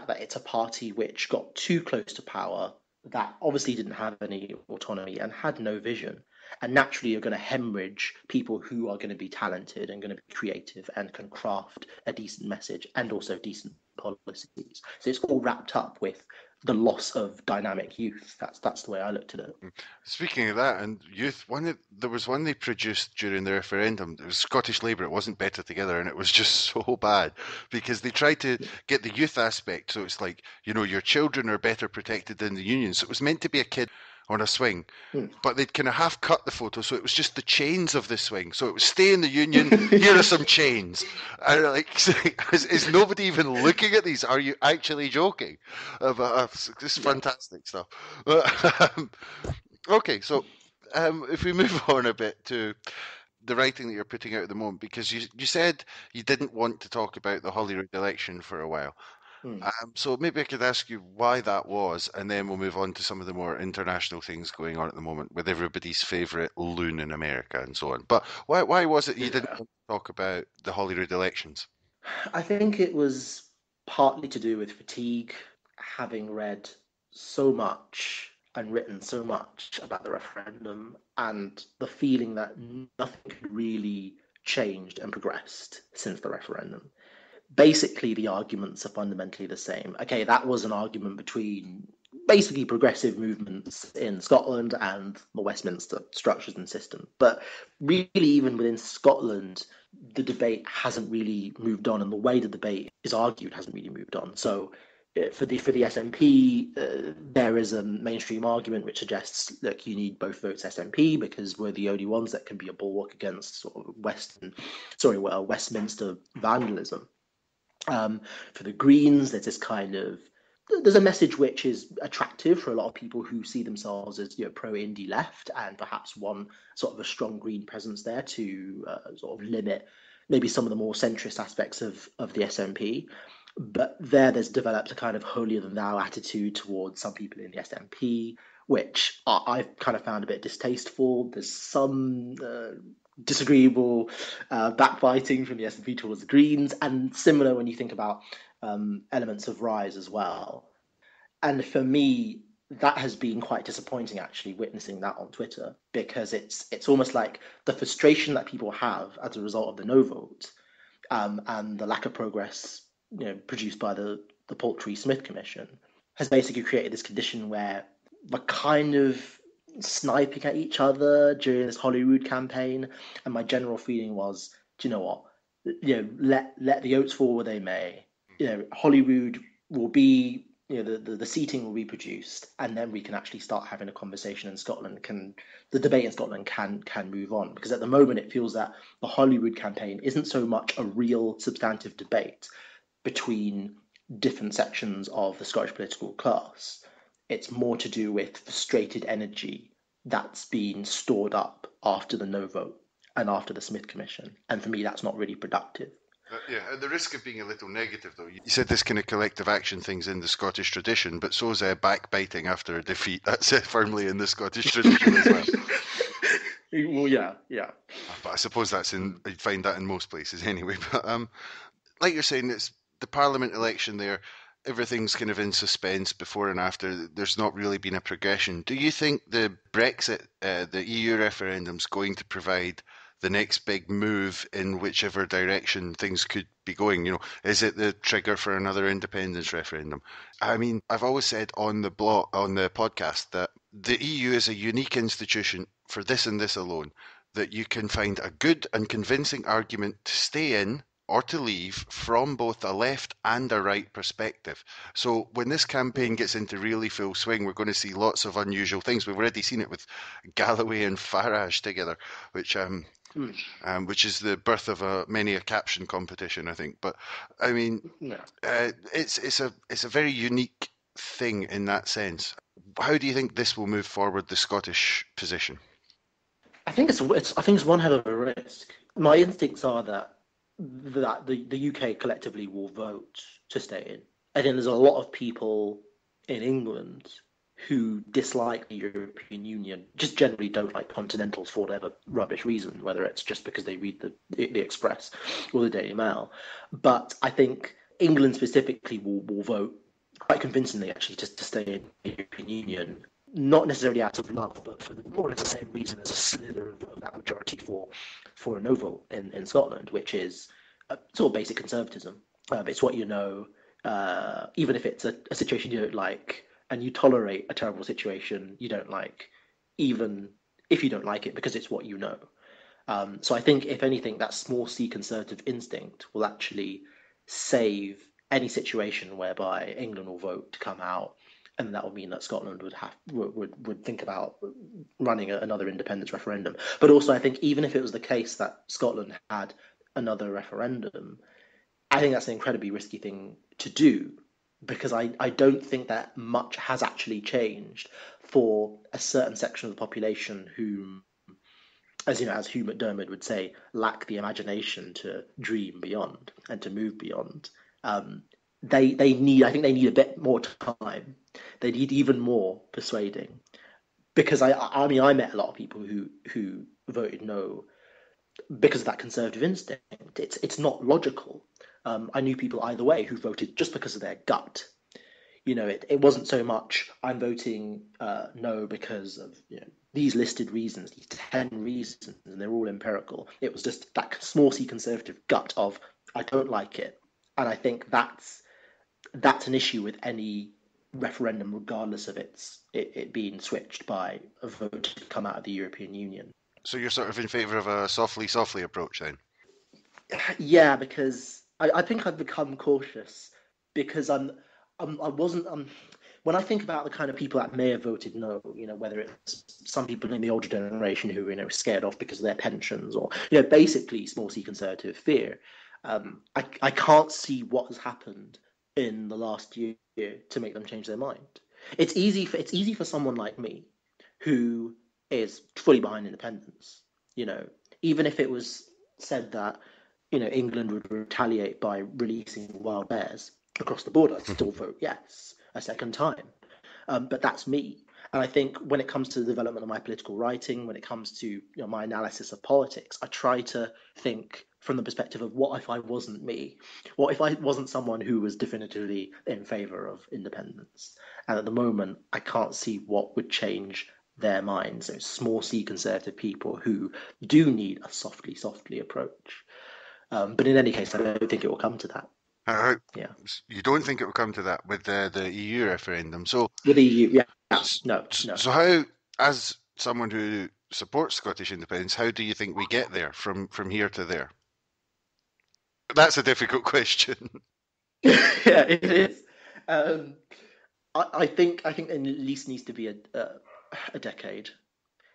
that it's a party which got too close to power, that obviously didn't have any autonomy and had no vision. And naturally, you're going to hemorrhage people who are going to be talented and going to be creative and can craft a decent message and also decent policies. So it's all wrapped up with the loss of dynamic youth. That's the way I looked at it. Speaking of that, and youth, there was one they produced during the referendum. It was Scottish Labour. It wasn't Better Together, and it was just so bad because they tried to get the youth aspect. So it's like, your children are better protected than the union. So it was meant to be a kid on a swing, but they'd kind of half cut the photo, so it was just the chains of the swing. So it was stay in the union. Here are some chains. And is nobody even looking at these? Are you actually joking? This fantastic stuff. Okay, so if we move on a bit to the writing that you're putting out at the moment, because you said you didn't want to talk about the Holyrood election for a while. So maybe I could ask you why that was, and then we'll move on to some of the more international things going on at the moment with everybody's favourite loon in America and so on. But why was it you didn't want to talk about the Holyrood elections? I think it was partly to do with fatigue, having read so much and written so much about the referendum, and the feeling that nothing had really changed and progressed since the referendum. Basically, the arguments are fundamentally the same. Okay, that was an argument between basically progressive movements in Scotland and the Westminster structures and system. But really, even within Scotland, the debate hasn't really moved on, and the way the debate is argued hasn't really moved on. So for the SNP, there is a mainstream argument which suggests, look, you need both votes SNP because we're the only ones that can be a bulwark against sort of Westminster vandalism. For the Greens, there's a message which is attractive for a lot of people who see themselves as pro-Indy left, and perhaps one sort of a strong Green presence there to sort of limit maybe some of the more centrist aspects of the SNP. But there's developed a kind of holier than thou attitude towards some people in the SNP, which I've kind of found a bit distasteful. There's some disagreeable backbiting from the SNP towards the Greens, and similar when you think about elements of Rise as well. And for me, that has been quite disappointing, actually, witnessing that on Twitter, because it's almost like the frustration that people have as a result of the no vote and the lack of progress, produced by the paltry Smith Commission, has basically created this condition where we're kind of sniping at each other during this Holyrood campaign. And my general feeling was, do you know what? Let the oats fall where they may. Holyrood will be, the seating will be produced, and then we can actually start having a conversation in Scotland. The debate in Scotland can move on? Because at the moment it feels that the Holyrood campaign isn't so much a real substantive debate between different sections of the Scottish political class. It's more to do with frustrated energy that's been stored up after the no vote and after the Smith Commission. And for me, that's not really productive. Yeah, at the risk of being a little negative, though, you said this kind of collective action thing's in the Scottish tradition, but so's backbiting after a defeat. That's firmly in the Scottish tradition as well. Well, yeah. But I suppose you'd find that in most places anyway. But like you're saying, it's the Parliament election there. Everything's kind of in suspense before and after. There's not really been a progression. Do you think the Brexit, the EU referendum's going to provide the next big move in whichever direction things could be going? Is it the trigger for another independence referendum? I mean, I've always said on the podcast that the EU is a unique institution for this and this alone, that you can find a good and convincing argument to stay in or to leave from both a left and a right perspective. So when this campaign gets into really full swing, we're going to see lots of unusual things. We've already seen it with Galloway and Farage together, which is the birth of many a caption competition, I think. But I mean, it's a very unique thing in that sense. How do you think this will move forward, the Scottish position? I think it's one hell of a risk. My instincts are that the UK collectively will vote to stay in. I think there's a lot of people in England who dislike the European Union, just generally don't like continentals for whatever rubbish reason, whether it's just because they read the Express or the Daily Mail. But I think England specifically will vote quite convincingly, actually, to stay in the European Union, not necessarily out of love, but for more or less the same reason as a slither of that majority for a no vote in Scotland, which is sort of basic conservatism. It's what you know, even if it's a situation you don't like, and you tolerate a terrible situation you don't like, even if you don't like it, because it's what you know. So I think, if anything, that small c conservative instinct will actually save any situation whereby England will vote to come out, and that will mean that Scotland would think about running another independence referendum. But also, I think even if it was the case that Scotland had another referendum, I think that's an incredibly risky thing to do, because I don't think that much has actually changed for a certain section of the population who, as you know, as Hugh McDermott would say, lack the imagination to dream beyond and to move beyond. Um, they need, I think they need a bit more time. They need even more persuading, because I mean, I met a lot of people who voted no because of that conservative instinct. It's not logical. I knew people either way who voted just because of their gut. It wasn't so much I'm voting no because of these listed reasons, these 10 reasons, and they're all empirical. It was just that small c conservative gut of I don't like it, and I think that's an issue with any referendum, regardless of it being switched by a vote to come out of the European Union. So you're sort of in favour of a softly, softly approach then? Yeah, because I think I've become cautious because I wasn't when I think about the kind of people that may have voted no, whether it's some people in the older generation who were scared off because of their pensions, or basically small c conservative fear. I can't see what has happened in the last year to make them change their mind. It's easy for someone like me who is fully behind independence. You know, Even if it was said that England would retaliate by releasing wild bears across the border, I'd still vote yes a second time. But that's me. And I think when it comes to the development of my political writing, when it comes to my analysis of politics, I try to think from the perspective of, what if I wasn't me? What if I wasn't someone who was definitively in favour of independence? And at the moment, I can't see what would change their minds. So small c conservative people who do need a softly, softly approach. But in any case, I don't think it will come to that. Uh, Yeah. you don't think it will come to that with the EU referendum? So, With the EU, yeah. s- No, no. so how, as someone who supports Scottish independence, how do you think we get there from here to there? That's a difficult question. Yeah, it is. Um, I think there at least needs to be a decade.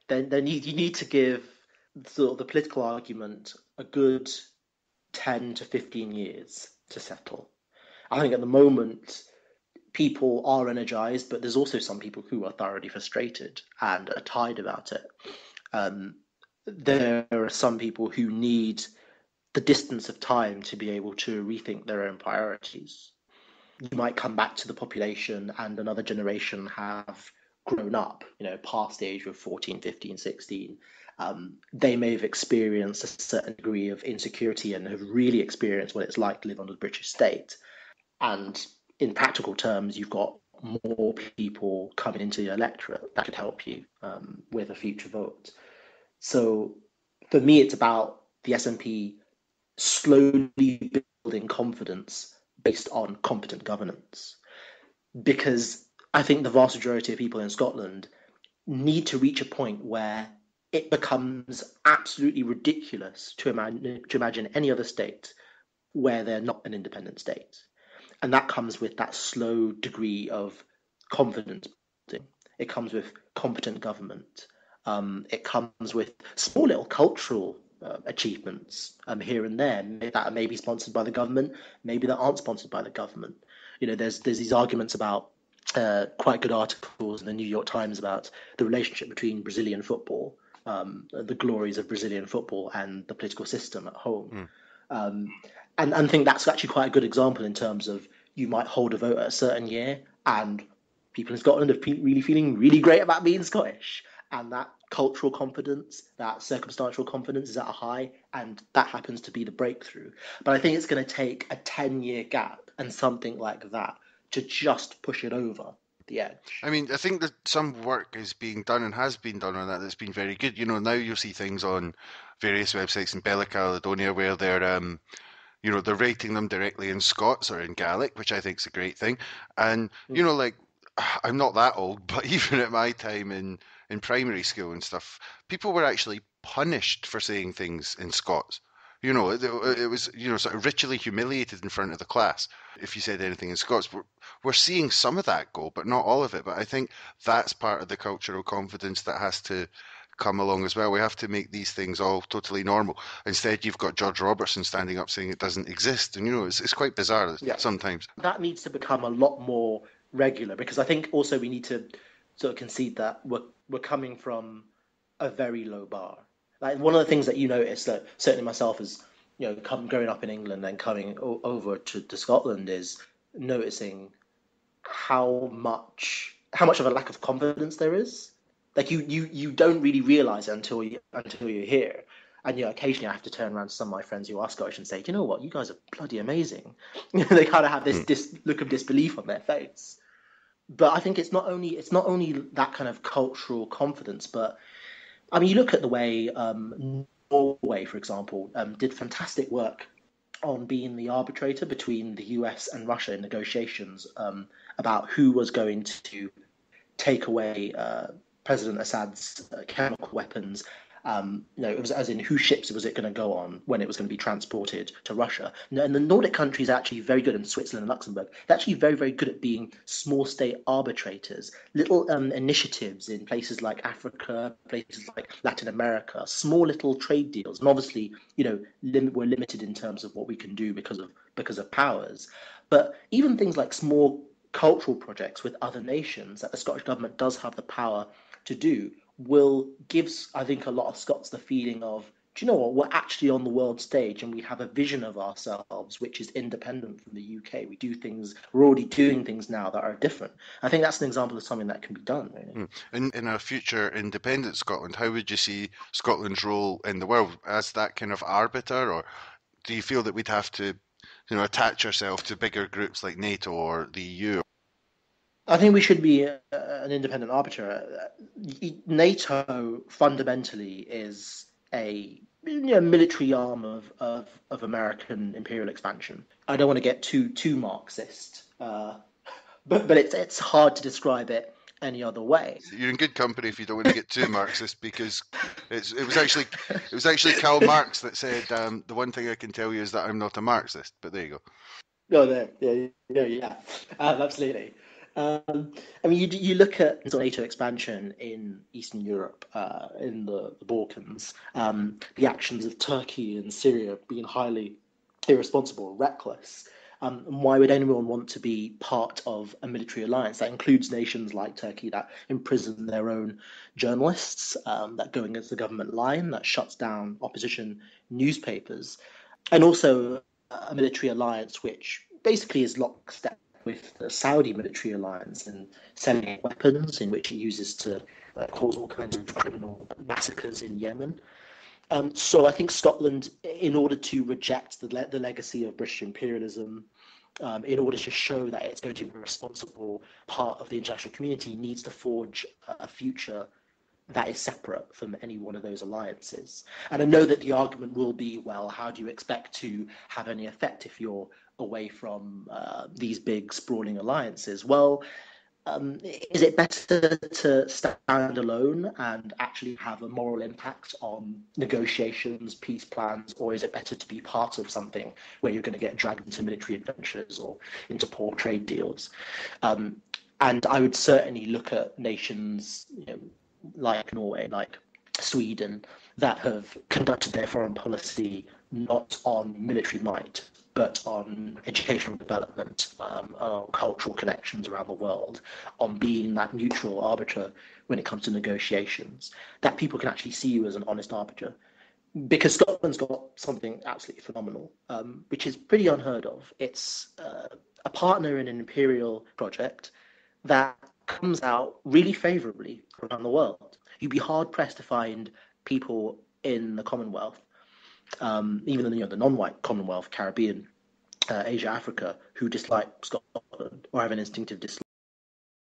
Then you need to give sort of the political argument a good 10 to 15 years to settle. I think at the moment people are energized, but there's also some people who are thoroughly frustrated and are tired about it. Um, there are some people who need the distance of time to be able to rethink their own priorities. You might come back to the population and another generation have grown up, past the age of 14, 15, 16. They may have experienced a certain degree of insecurity and have really experienced what it's like to live under the British state. And in practical terms, you've got more people coming into the electorate that could help you with a future vote. So for me, it's about the SNP slowly building confidence based on competent governance. Because I think the vast majority of people in Scotland need to reach a point where it becomes absolutely ridiculous to imagine any other state where they're not an independent state. And that comes with that slow degree of confidence building. It comes with competent government. It comes with small little cultural achievements here and there that are maybe sponsored by the government, maybe that aren't sponsored by the government. There's these arguments about quite good articles in the New York Times about the relationship between Brazilian football, the glories of Brazilian football, and the political system at home. Mm. Um, and think that's actually quite a good example in terms of, you might hold a vote at a certain year and people in Scotland are really feeling really great about being Scottish, and that cultural confidence, that circumstantial confidence is at a high, and that happens to be the breakthrough. But I think it's going to take a 10-year gap and something like that to just push it over the I edge. mean, I think that some work is being done and has been done on that that's been very good. Now you'll see things on various websites in Bella Caledonia where they're rating them directly in Scots or in Gaelic, which I think is a great thing. And like I'm not that old, but even at my time in primary school and stuff, people were actually punished for saying things in Scots. It was sort of ritually humiliated in front of the class if you said anything in Scots. We're seeing some of that go, but not all of it. But I think that's part of the cultural confidence that has to come along as well. We have to make these things all totally normal. Instead, you've got George Robertson standing up saying it doesn't exist, and it's quite bizarre Yeah, sometimes. that needs to become a lot more regular because I think also we need to sort of concede that we're coming from a very low bar. Like one of the things that you notice that certainly myself as growing up in England and coming over to Scotland is noticing how much of a lack of confidence there is. Like you don't really realize it until you're here. And occasionally I have to turn around to some of my friends who are Scottish and say, you know what, you guys are bloody amazing. They kind of have Hmm. this look of disbelief on their face. But I think it's not only that kind of cultural confidence, but I mean, you look at the way Norway, for example, did fantastic work on being the arbitrator between the US and Russia in negotiations about who was going to take away President Assad's chemical weapons. It was as in whose ships was it going to go on when it was going to be transported to Russia. And the Nordic countries are actually very good, in Switzerland and Luxembourg. They're actually very, very good at being small state arbitrators. Little initiatives in places like Africa, places like Latin America, small little trade deals. And obviously, we're limited in terms of what we can do because of powers. But even things like small cultural projects with other nations that the Scottish government does have the power to do will give, I think, a lot of Scots the feeling of, do you know what, we're actually on the world stage and we have a vision of ourselves which is independent from the UK. We're already doing things now that are different. I think that's an example of something that can be done, really. Hmm. In a future independent Scotland, how would you see Scotland's role in the world as that kind of arbiter, or do you feel that we'd have to, attach ourselves to bigger groups like NATO or the EU? I think we should be an independent arbiter. NATO fundamentally is a military arm of American imperial expansion. I don't want to get too Marxist, but it's hard to describe it any other way. You're in good company if you don't want to get too Marxist, because it was actually Karl Marx that said the one thing I can tell you is that I'm not a Marxist. But there you go. No, there, yeah, yeah, absolutely. I mean, you look at sort of NATO expansion in Eastern Europe, in the Balkans, the actions of Turkey and Syria being highly irresponsible, reckless. And why would anyone want to be part of a military alliance that includes nations like Turkey that imprison their own journalists, that go against the government line, that shuts down opposition newspapers? And also a military alliance which basically is lockstep with the Saudi military alliance and selling weapons, in which it uses to cause all kinds of criminal massacres in Yemen. So I think Scotland, in order to reject the legacy of British imperialism, in order to show that it's going to be a responsible part of the international community, needs to forge a future that is separate from any one of those alliances. And I know that the argument will be, well, how do you expect to have any effect if you're away from these big sprawling alliances? Well, is it better to stand alone and actually have a moral impact on negotiations, peace plans, or is it better to be part of something where you're going to get dragged into military adventures or into poor trade deals? Um, and I would certainly look at nations, like Norway, like Sweden, that have conducted their foreign policy not on military might, but on educational development, on cultural connections around the world, on being that neutral arbiter when it comes to negotiations, that people can actually see you as an honest arbiter. Because Scotland's got something absolutely phenomenal, which is pretty unheard of. It's a partner in an imperial project that comes out really favourably around the world. You'd be hard pressed to find people in the Commonwealth, even the non-white Commonwealth, Caribbean Asia, Africa, who dislike Scotland or have an instinctive dislike